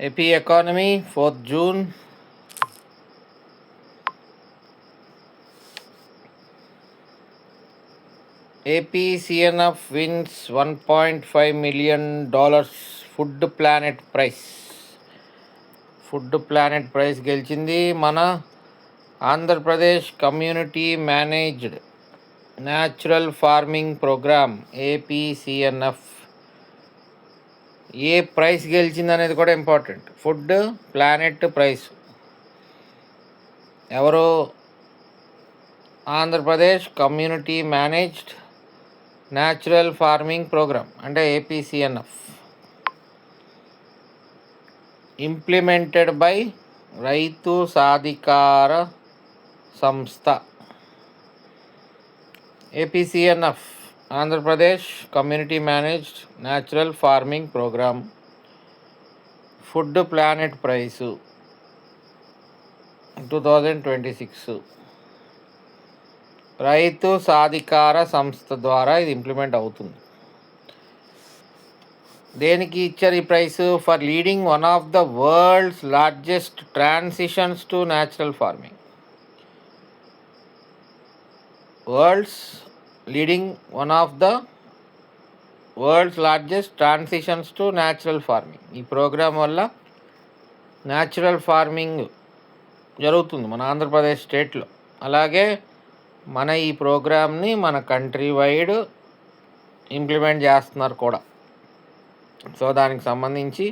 AP economy, 4th June. AP CNF wins $1.5 million Food Planet Prize. Food planet prize గెలిచింది మన Andhra Pradesh community managed natural farming programme APCNF. ఏ prize గెలిచింది అనేది కూడా important. Food planet prize ఎవరు? Andhra Pradesh community managed natural farming programme అంటే APCNF. Implemented by Rythu Sadhikara Samstha. APCNF Andhra Pradesh community managed natural farming programme food planet price 2026 Rythu Sadhikara సంస్థ ద్వారా ఇది ఇంప్లిమెంట్ అవుతుంది. దేనికి ఇచ్చారు ఈ price? For leading one of the world's largest transitions to natural farming. One of the world's largest transitions to natural farming. ఈ programme వల్ల natural farming జరుగుతుంది మన ఆంధ్రప్రదేశ్ స్టేట్లో. అలాగే మన ఈ ప్రోగ్రామ్ని మన కంట్రీ వైడ్ ఇంప్లిమెంట్ చేస్తున్నారు కూడా. సో దానికి సంబంధించి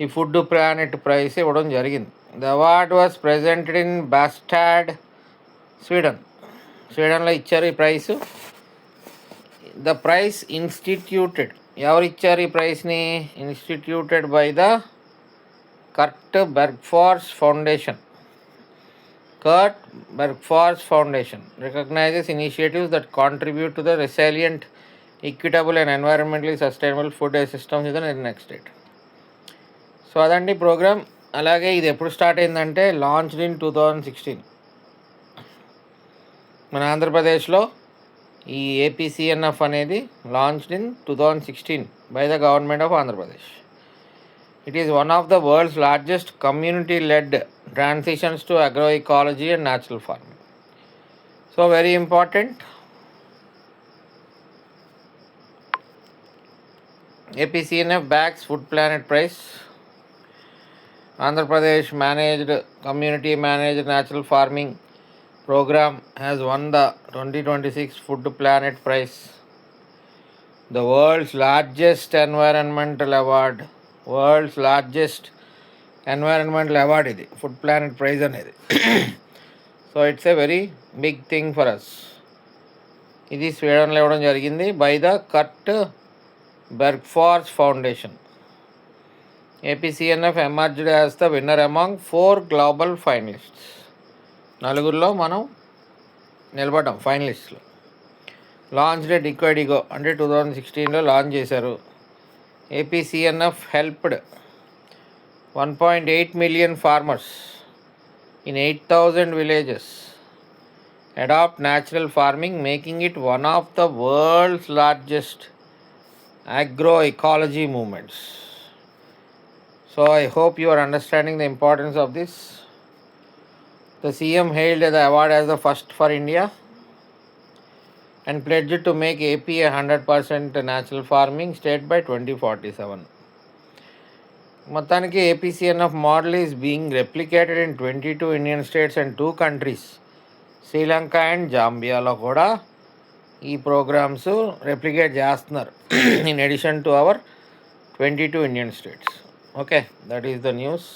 ఈ ఫుడ్ ప్లానెట్ ప్రైజ్ ఇవ్వడం జరిగింది. The award was presented in Bastad, స్వీడన్లో ఇచ్చారు ఈ ప్రైజ్. ద ప్రైజ్ ఇన్స్టిట్యూటెడ్, ఎవరు ఇచ్చారు ఈ ప్రైజ్ని? ఇన్స్టిట్యూటెడ్ by the Kurt Bergfors foundation recognizes initiatives that contribute to the resilient, equitable and environmentally sustainable food systems in the next state. So అదండి programme. అలాగే ఇది ఎప్పుడు స్టార్ట్ అయిందంటే లాంచ్డ్ ఇన్ 2016 మన ఆంధ్రప్రదేశ్లో. ఈ APCNF అనేది launched in 2016 by the government of Andhra Pradesh. It is one of the world's largest community-led transitions to agroecology and natural farming. So very important. APCNF backs Food Planet Prize. Andhra Pradesh Community Managed Natural Farming Program has won the 2026 Food Planet Prize, the world's largest environmental award ఇది food planet prize అనేది. So it's a very big thing for us. ఇది స్వీడన్లో ఇవ్వడం జరిగింది by the Kurt Bergfors foundation. APCNF emerged as the winner among 4 global finalists. 4లో మనం నిలబడ్డాం ఫైనలిస్ట్లో. లాంచ్ డేట్ ఇగో అంటే 2016లో లాంచ్ చేశారు. APCNF helped 1.8 million farmers in 8,000 villages adopt natural farming, making it one of the world's largest agroecology movements. So I hope you are understanding the importance of this. The CM hailed the award as the first for India and pledged to make AP a 100% natural farming state by 2047. మొత్తానికి APCNF model is being replicated in 22 Indian states and 2 countries, Sri Lanka and జాంబియాలో కూడా ఈ programmes replicate చేస్తున్నారు in addition to our 22 Indian states. Okay, that is the news.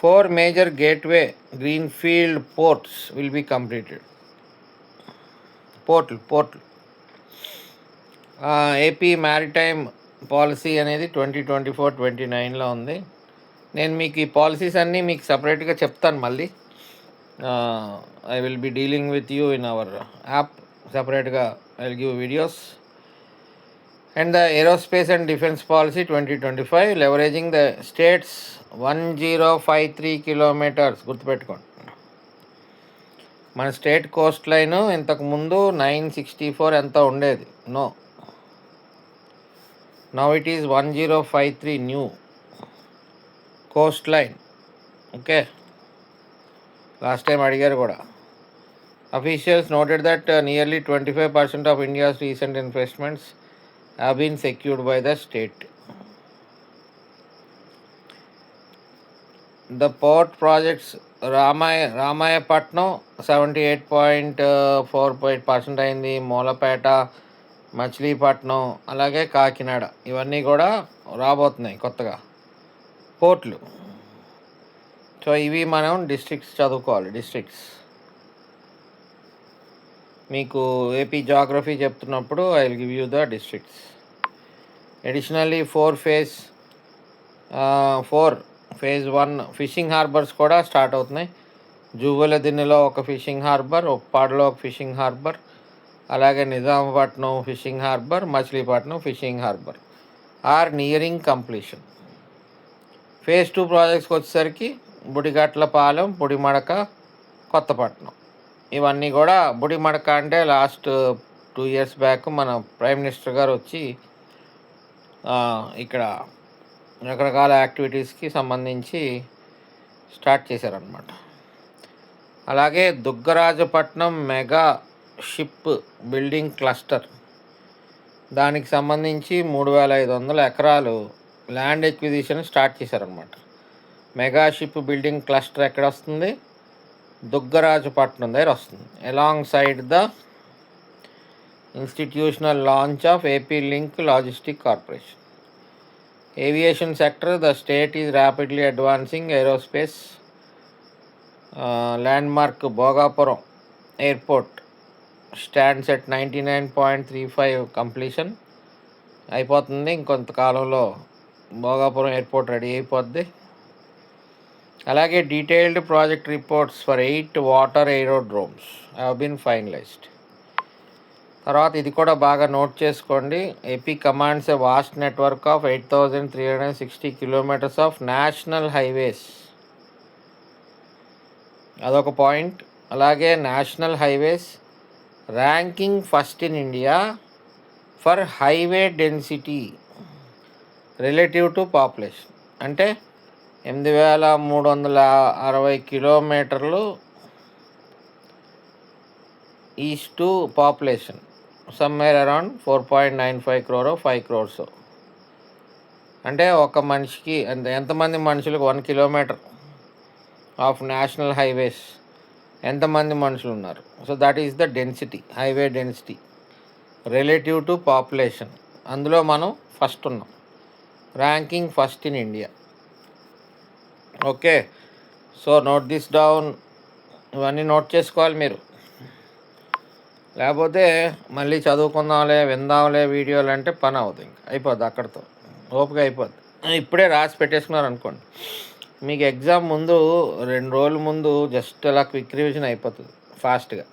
4 major gateway greenfield ports will be completed. పోర్ట్లు AP maritime policy అనేది 2024-29లో ఉంది. నేను మీకు ఈ policies అన్నీ మీకు సపరేట్గా చెప్తాను మళ్ళీ. I will be dealing with you in our app సపరేట్గా. I will give videos. And the aerospace and defence policy 2025 leveraging the states 1053 kilometres. గుర్తుపెట్టుకోండి, మన స్టేట్ కోస్ట్ లైన్ ఇంతకుముందు 964 ఎంత ఉండేది. Now it is 1053 new coastline. Okay, last time adigaru kuda. Officials noted that nearly 25% of India's recent investments have been secured by the state. The port projects Ramayapatnam 78.48% అయింది, మూలపేట, మచిలీపట్నం, అలాగే కాకినాడ, ఇవన్నీ కూడా రాబోతున్నాయి కొత్తగా పోర్ట్లు. So ఇవి మనం డిస్ట్రిక్ట్స్ చదువుకోవాలి. డిస్ట్రిక్ట్స్ మీకు ఏపీ జాగ్రఫీ చెప్తున్నప్పుడు I will give you the districts. Additionally phase 1 fishing harbours కూడా స్టార్ట్ అవుతున్నాయి. జూవలదిన్నెలో ఒక ఫిషింగ్ హార్బర్, ఉప్పాడలో ఒక ఫిషింగ్ హార్బర్, అలాగే నిజామాబాద్లో fishing harbour, Machilipatnam fishing harbour are nearing completion. Phase 2 ప్రాజెక్ట్స్కి వచ్చేసరికి బుడిగట్లపాలెం, బుడిమడక, కొత్తపట్నం, ఇవన్నీ కూడా. బుడిమడక అంటే లాస్ట్ 2 years బ్యాక్ మన ప్రైమ్ మినిస్టర్ గారు వచ్చి ఇక్కడ రకరకాల యాక్టివిటీస్కి సంబంధించి స్టార్ట్ చేశారనమాట. అలాగే Dugarajapatnam mega ship building cluster, దానికి సంబంధించి 3500 ఎకరాలు ల్యాండ్ ఎక్విజిషన్ స్టార్ట్ చేశారనమాట. మెగా షిప్ బిల్డింగ్ క్లస్టర్ ఎక్కడ వస్తుంది? దుగ్గరాజపట్నం దగ్గర వస్తుంది. Along side the institutional launch of AP link logistic corporation. Aviation sector, the state is rapidly advancing aerospace. Landmark Bhogapuram Airport stands at 99.35 completion. అయిపోతుంది, ఇంకొంత కాలంలో Bhogapuram airport ready అయిపోద్ది. అలాగే detailed project reports for 8 water aerodromes have been finalised. తర్వాత ఇది కూడా బాగా note చేసుకోండి. AP commands a vast network of 8360 kilometres of national highways, అదొక పాయింట్. అలాగే national highways ranking first in India for highway density relative to population. అంటే 8360 కిలోమీటర్లు is to population, somewhere around 4.95 crore 5 crores. అంటే ఒక మనిషికి ఎంతమంది మనుషులకు 1 kilometer ఆఫ్ నేషనల్ హైవేస్ ఎంతమంది మనుషులు ఉన్నారు. So that is the density, highway density relative to population. అందులో మనం ఫస్ట్ ఉన్నాం, ranking first in India. Okay, so note this down. ఇవన్నీ నోట్ చేసుకోవాలి మీరు, లేకపోతే మళ్ళీ చదువుకుందాంలే, విందాంలే వీడియోలు అంటే పని అవుతుంది, ఇంకా అయిపోద్ది, అక్కడితో ఓపిక అయిపోద్ది. ఇప్పుడే రాసి పెట్టేసుకున్నారు అనుకోండి, మీకు ఎగ్జామ్ ముందు 2 రోజుల ముందు జస్ట్ అలా క్విక్ రివిజన్ అయిపోతుంది ఫాస్ట్గా.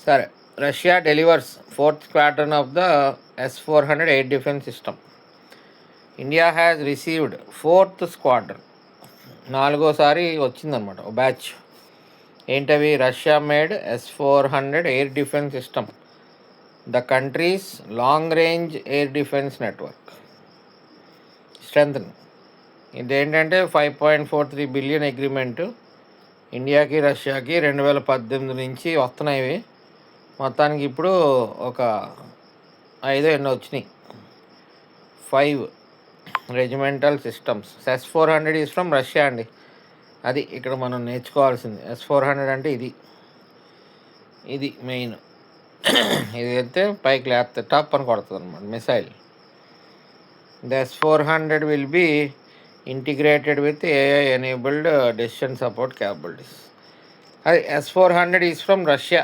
సరే, Russia delivers 4th squadron of the S-400 air defence system. India has received 4th squadron, 4వసారి వచ్చిందనమాట ఒక బ్యాచ్. ఏంటవి? Russia made S-400 air defence system, the countries long range air defence network strengthen. ఇదేంటంటే 5.43 billion agreement ఇండియాకి రష్యాకి 2018 నుంచి వస్తున్నాయి. మొత్తానికి ఇప్పుడు ఒక 5 ఎన్నో వచ్చినాయి. 5 regimental systems. S-400 is from Russia అండి. అది ఇక్కడ మనం నేర్చుకోవాల్సింది. S-400 అంటే ఇది మెయిన్. ఇది అయితే పైకి లేస్తే టాప్ అని కొడుతుంది అనమాట missile. The S-400 will be integrated with AI enabled decision support capabilities. అది S-400 ఈజ్ ఫ్రమ్ రష్యా.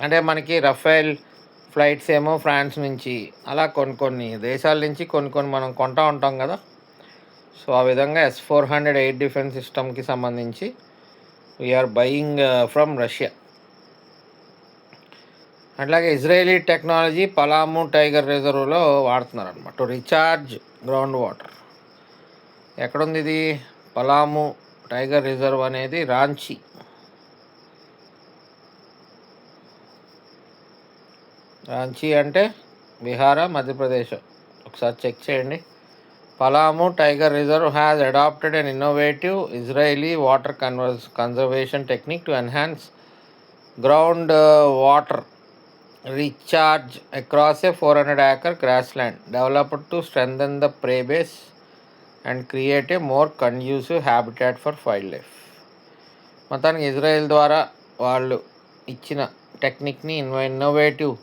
అంటే మనకి రఫేల్ ఫ్లైట్స్ ఏమో ఫ్రాన్స్ నుంచి, అలా కొన్ని దేశాల నుంచి కొన్ని మనం కొంటూ ఉంటాం కదా. సో ఆ విధంగా S-400 ఎయిర్ డిఫెన్స్ సిస్టమ్కి సంబంధించి వీఆర్ బయింగ్ ఫ్రమ్ రష్యా. అట్లాగే ఇజ్రాయేలీ టెక్నాలజీ పలాము టైగర్ రిజర్వ్లో వాడుతున్నారు అనమాట టు రీఛార్జ్ గ్రౌండ్ వాటర్. ఎక్కడుంది ఇది? పలాము టైగర్ రిజర్వ్ అనేది రాంచీ. రాంచీ అంటే బీహారా, మధ్యప్రదేశ్ ఒకసారి చెక్ చేయండి. Palamu tiger reserve has adopted an innovative Israeli water conservation technique to enhance ground water recharge across a 400-acre grassland developed to strengthen the prey base and create a more conducive habitat for wildlife. మొత్తానికి Israel ద్వారా వాళ్ళు ఇచ్చిన టెక్నిక్ని innovative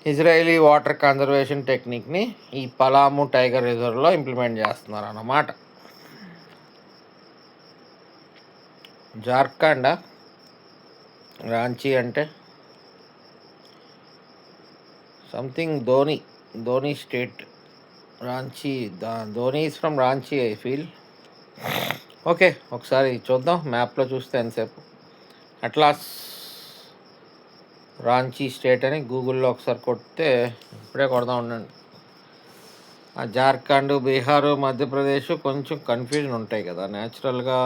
Israeli water conservation టెక్నిక్ని ఈ Palamu tiger రిజర్వ్లో implement చేస్తున్నారు అన్నమాట. జార్ఖండ్ రాంచీ అంటే something Dhoni state. Ranchi Dhoni is from Ranchi I feel. Okay, ఒకసారి చూద్దాం మ్యాప్లో చూస్తే ఎంతసేపు. అట్లాస్ రాంచీ స్టేట్ అని గూగుల్లో ఒకసారి కొడితే ఇప్పుడే కొడదాం ఉండండి. ఆ జార్ఖండ్, బీహారు, మధ్యప్రదేశ్ కొంచెం కన్ఫ్యూజన్ ఉంటాయి కదా న్యాచురల్గా.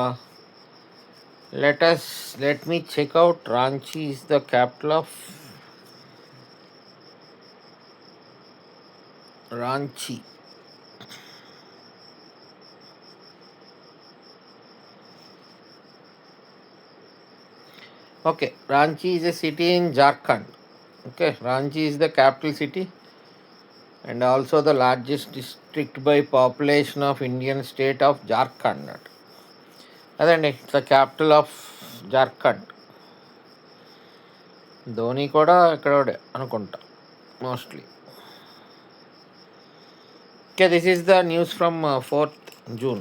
Let me check out. Ranchi is the capital of Ranchi. Okay, Ranchi is a city in Jharkhand. Okay, Ranchi is the capital city and also the largest district by population of Indian state of Jharkhand. అదండి, it's the capital of Jharkhand. Dhoni కూడా ఇక్కడే అనుకుంటా mostly. Okay, this is the news from 4th June.